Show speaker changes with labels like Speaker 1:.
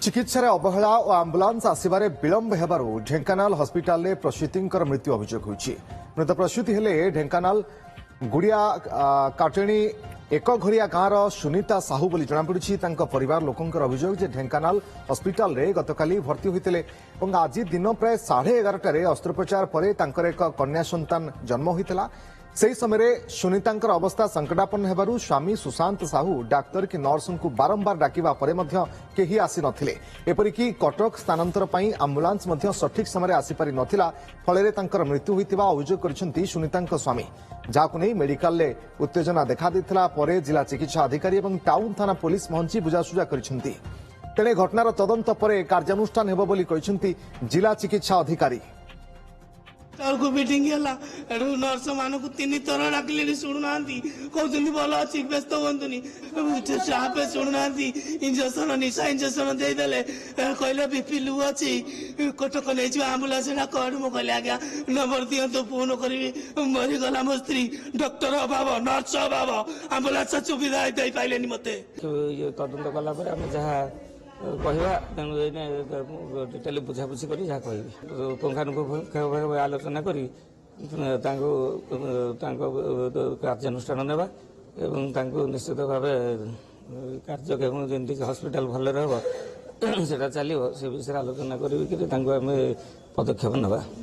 Speaker 1: चिकित्सा अवहेला और आंबुलांस आसबार विलंब हेबारु ढेंकानाल हस्पिटाल में प्रसूतींकर मृत्यु अभियोग होइछि। मृत प्रसूती हेले ढेंकानाल गुड़िया काटेणी एक घरिया गाँवर सुनीता साहू बोली जनापड़ी। परिवार लोकंकर अभियोग जे ढेंकानाल हस्पिटाल रे गतकाली भर्ती होते और आज दिन प्राय 11:30 अस्त्रोपचार पर एक कन्या संतान जन्म होता। से समय सुनीतांकर अवस्था संकटापन्न हेबारु स्वामी सुशांत साहू डाक्तर कि नर्स को बारंबार डाकिबा परे मध्य केही आसी नथिले। एपरिकी कटक स्थानांतर पई आंबुलांस मध्य सठिक समय आसीपारि नथिला। फଳରେ तांकर मृत्यु होइतिबा अभियोग करिसेंती सुनीतांक स्वामी, जाहाकु नै मेडिकल ले उत्तेजना देखा दैथिला। परे जिला चिकित्सा अधिकारी एवं टाउन थाना पुलिस पहुंची बुझासुझा करिसेंती। तेणे घटनार तदंत परे कार्यानुष्ठान हेबो बोली कहिसेंती जिला चिकित्सा अधिकारी।
Speaker 2: को मीटिंग नर्स मान को 3 थर डाकिले शुणुना कहते भल अच्छी व्यस्त हूँ चाप शुणुना इंजेक्शन निशा इंजेक्शन देदेले कहले बीपी लू अच्छी कटक नहीं आंबुलांस कड़ मुझे कहले आज्ञा नंबर दिंतु फोन करी मरीगला मो स्त्री डॉक्टर अभाव नर्स अभाव आंबुलांस सुविधा दे पाइले मत
Speaker 3: तदंत कलापर आम जहाँ कहवा तेणु डिटेल बुझाबुझी कर जहाँ कह पुंखानुपुंख आलोचना कर कार्यानुष्ठान नेबा एवं निश्चित भाव कार्यक्रम जमी हस्पिटाल भल रहा चलो से विषय आलोचना कर पदक्षेप नेबा।